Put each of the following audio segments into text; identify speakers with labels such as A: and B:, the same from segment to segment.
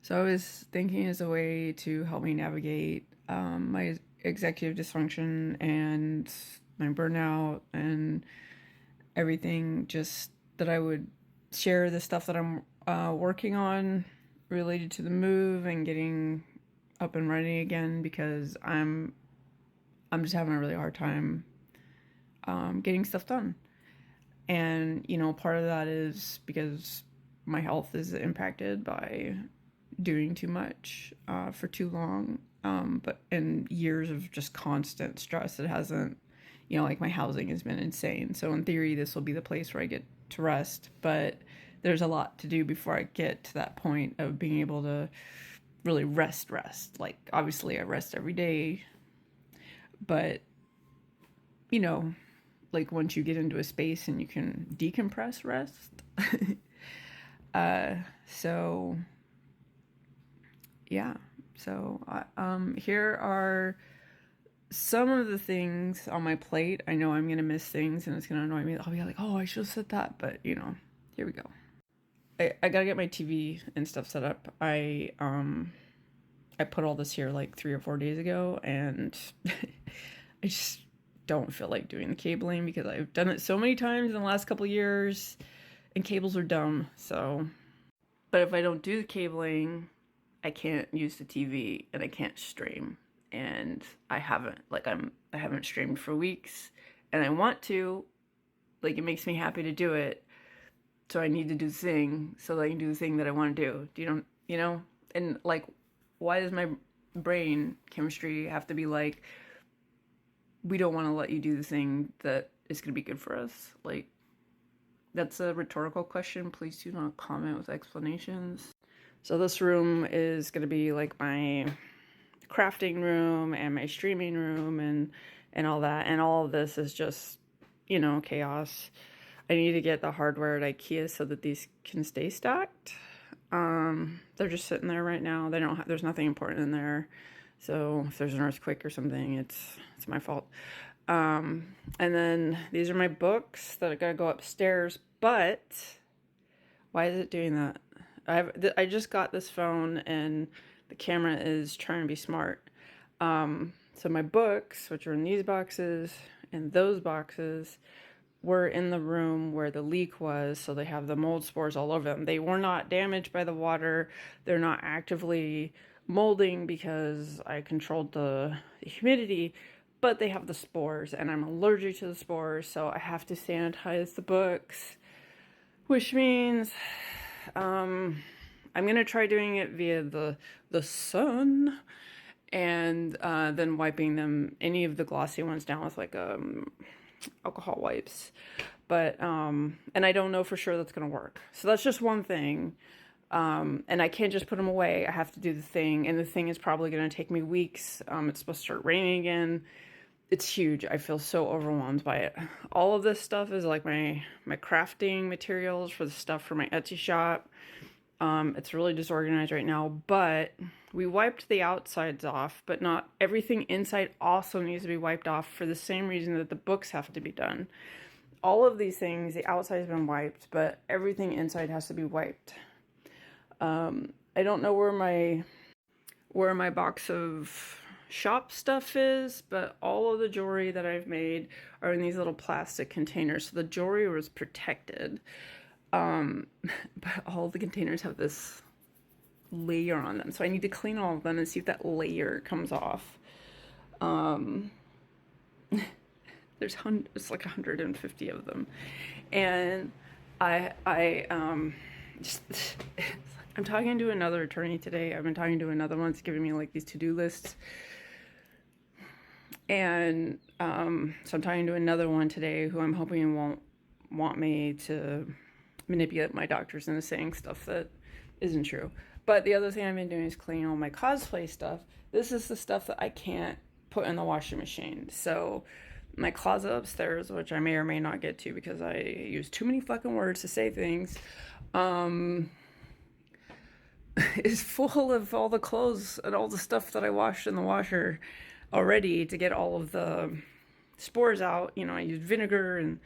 A: So I was thinking as a way to help me navigate my executive dysfunction and my burnout and everything, just that I would share the stuff that I'm working on related to the move and getting up and running again because I'm just having a really hard time getting stuff done. And part of that is because my health is impacted by doing too much for too long. But in years of just constant stress, it hasn't, like my housing has been insane. So in theory, this will be the place where I get to rest. But there's a lot to do before I get to that point of being able to really rest. Like, obviously, I rest every day. But, you know, like once you get into a space and you can decompress, rest. So yeah. So here are some of the things on my plate. I know I'm gonna miss things and it's gonna annoy me. I'll be like, oh, I should have said that, but here we go. I gotta get my TV and stuff set up. I put all this here like 3 or 4 days ago, and I just don't feel like doing the cabling because I've done it so many times in the last couple of years, and cables are dumb. So, but if I don't do the cabling, I can't use the TV and I can't stream. And I haven't streamed for weeks, and I want to. Like, it makes me happy to do it. So I need to do the thing so that I can do the thing that I want to do. Do you know? And like, why does my brain chemistry have to be like, we don't want to let you do the thing that is going to be good for us? Like, that's a rhetorical question. Please do not comment with explanations. So this room is going to be like my crafting room and my streaming room and all that. And all of this is just, chaos. I need to get the hardware at IKEA so that these can stay stacked. They're just sitting there right now. There's nothing important in there. So if there's an earthquake or something, it's my fault. And then these are my books that I gotta go upstairs. But why is it doing that? I just got this phone and the camera is trying to be smart. So my books, which are in these boxes and those boxes, were in the room where the leak was, so they have the mold spores all over them. They were not damaged by the water. They're not actively molding because I controlled the humidity, but they have the spores, and I'm allergic to the spores, so I have to sanitize the books, which means I'm gonna try doing it via the sun, and then wiping any of the glossy ones down with like alcohol wipes. But and I don't know for sure that's gonna work. So that's just one thing. And I can't just put them away. I have to do the thing, and the thing is probably gonna take me weeks. It's supposed to start raining again. It's huge. I feel so overwhelmed by it. All of this stuff is like my crafting materials for the stuff for my Etsy shop. It's really disorganized right now, but we wiped the outsides off, but not everything inside also needs to be wiped off for the same reason that the books have to be done. All of these things, the outside has been wiped, but everything inside has to be wiped. I don't know where my box of shop stuff is, but all of the jewelry that I've made are in these little plastic containers. So the jewelry was protected. But all the containers have this layer on them. So I need to clean all of them and see if that layer comes off. It's like 150 of them. And I'm talking to another attorney today. I've been talking to another one that's giving me like these to-do lists. And so I'm talking to another one today who I'm hoping won't want me to manipulate my doctors into saying stuff that isn't true. But the other thing I've been doing is cleaning all my cosplay stuff. This is the stuff that I can't put in the washing machine. So my closet upstairs, which I may or may not get to because I use too many fucking words to say things, is full of all the clothes and all the stuff that I washed in the washer already to get all of the spores out. I used vinegar and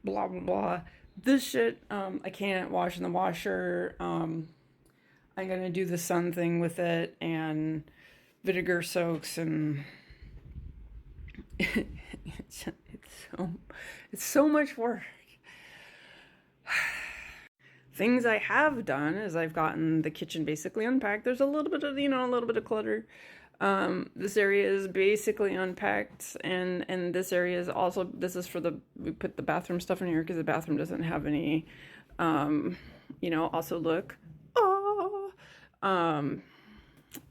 A: blah, blah, blah. This shit, I can't wash in the washer. I'm gonna do the sun thing with it and vinegar soaks, and it's so much work. Things I have done is I've gotten the kitchen basically unpacked. There's a little bit of, a little bit of clutter. This area is basically unpacked, and this area is also, this is for we put the bathroom stuff in here because the bathroom doesn't have any, also look,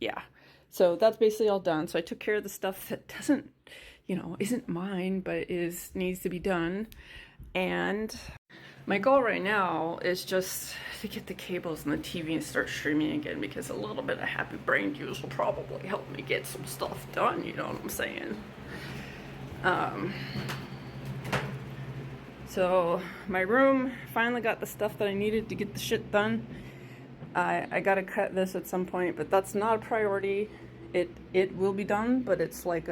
A: yeah. So that's basically all done. So I took care of the stuff that doesn't, isn't mine, but needs to be done. And my goal right now is just to get the cables and the TV and start streaming again, because a little bit of happy brain juice will probably help me get some stuff done, you know what I'm saying? So my room finally got the stuff that I needed to get the shit done. I gotta cut this at some point, but that's not a priority. It will be done, but it's like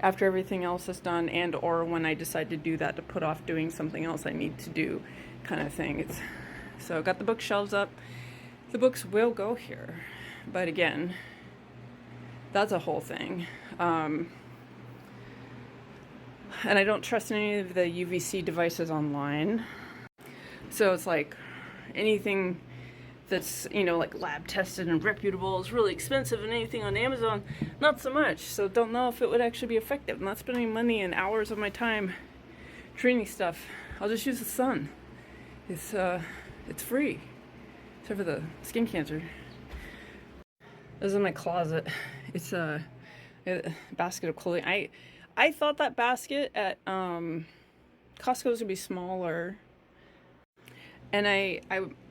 A: after everything else is done, and or when I decide to do that, to put off doing something else I need to do, kind of thing. So got the bookshelves up. The books will go here, but again, that's a whole thing. And I don't trust any of the UVC devices online. So it's like anything that's, like lab tested and reputable is really expensive, and anything on Amazon, not so much. So don't know if it would actually be effective. I'm not spending money and hours of my time training stuff. I'll just use the sun. It's free, except for the skin cancer. This is in my closet. It's a basket of clothing. I thought that basket at Costco was gonna be smaller. And I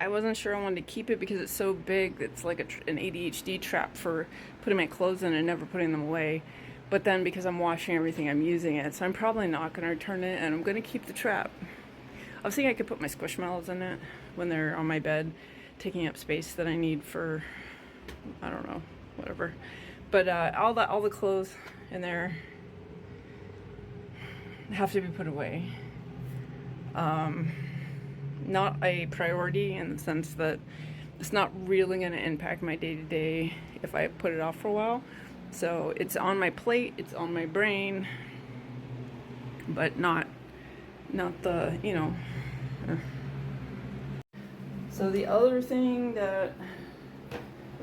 A: wasn't sure I wanted to keep it because it's so big. It's like an ADHD trap for putting my clothes in and never putting them away. But then because I'm washing everything, I'm using it. So I'm probably not going to return it, and I'm going to keep the trap. I was thinking I could put my Squishmallows in it when they're on my bed, taking up space that I need for, I don't know, whatever. But all the clothes in there have to be put away. Not a priority in the sense that it's not really going to impact my day-to-day if I put it off for a while. So it's on my plate, it's on my brain, but not the, So the other thing that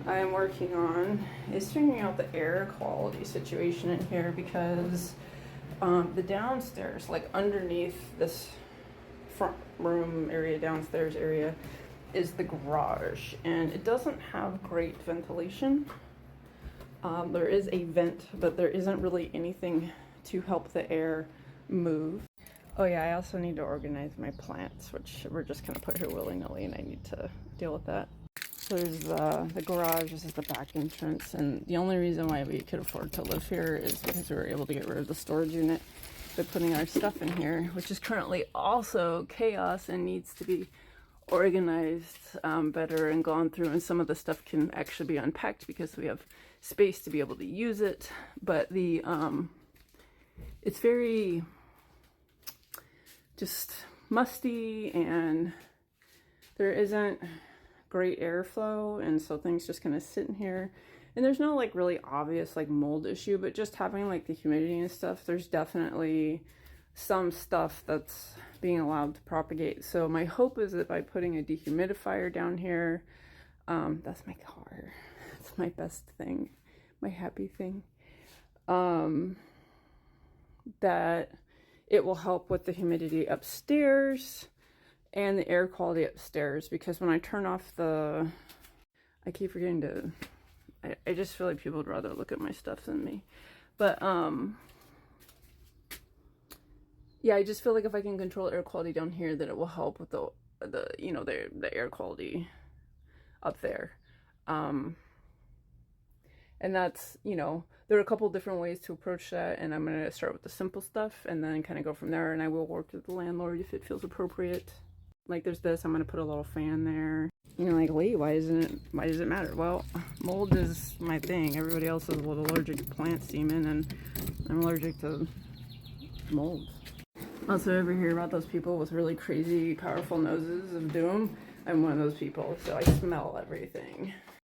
A: I am working on is figuring out the air quality situation in here, because the downstairs, like underneath this front room area, downstairs area, is the garage, and it doesn't have great ventilation. There is a vent, but there isn't really anything to help the air move. Oh yeah, I also need to organize my plants, which we're just gonna put here willy-nilly, and I need to deal with that. So there's the garage. This is the back entrance, and the only reason why we could afford to live here is because we were able to get rid of the storage unit by putting our stuff in here, which is currently also chaos and needs to be organized better and gone through, and some of the stuff can actually be unpacked because we have space to be able to use it. But the it's very just musty, and there isn't great airflow, and so things just kind of sit in here. And there's no like really obvious like mold issue, but just having like the humidity and stuff, there's definitely some stuff that's being allowed to propagate. So my hope is that by putting a dehumidifier down here, that's my car, it's my best thing, my happy thing, that it will help with the humidity upstairs and the air quality upstairs. Because when I turn off I keep forgetting to, I just feel like people would rather look at my stuff than me. But yeah, I just feel like if I can control air quality down here, that it will help with the air quality up there. And that's, there are a couple different ways to approach that, and I'm going to start with the simple stuff and then kind of go from there, and I will work with the landlord if it feels appropriate. Like there's this, I'm going to put a little fan there. Like, Lee, why does it matter? Well, mold is my thing. Everybody else is a little allergic to plant semen, and I'm allergic to mold. Also, ever hear about those people with really crazy, powerful noses of doom? I'm one of those people, so I smell everything.